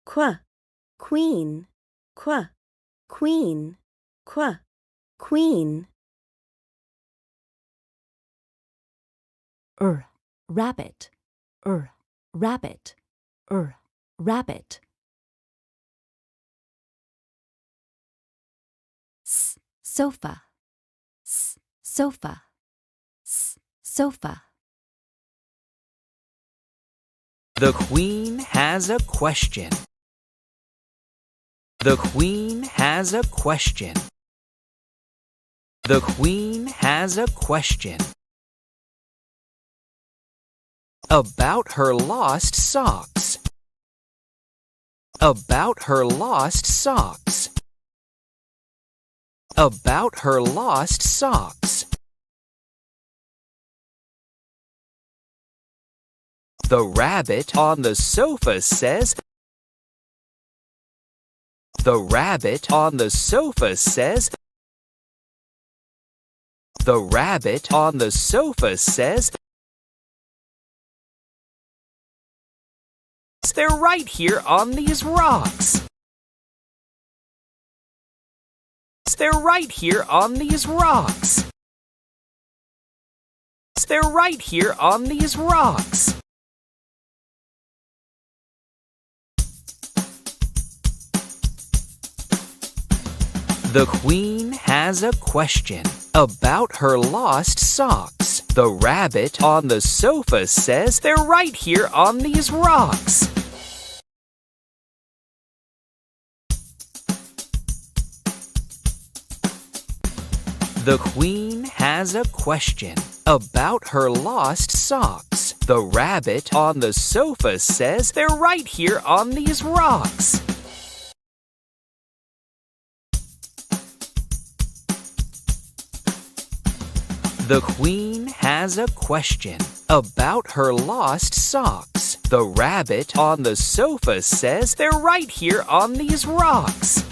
Qu, queen, qu, queen, qu, queen. Rabbit, rabbit, rabbit. Sofa, sofa, sofa. The Queen has a question. The Queen has a question. The Queen has a question about her lost socks. About her lost socks. About her lost socks. The rabbit on the sofa says. The rabbit on the sofa says. The rabbit on the sofa says. They're right here on these rocks. They're right here on these rocks. They're right here on these rocks. The Queen has a question about her lost socks. The rabbit on the sofa says they're right here on these rocks. The Queen has a question about her lost socks. The rabbit on the sofa says they're right here on these rocks. The Queen has a question about her lost socks. The rabbit on the sofa says they're right here on these rocks.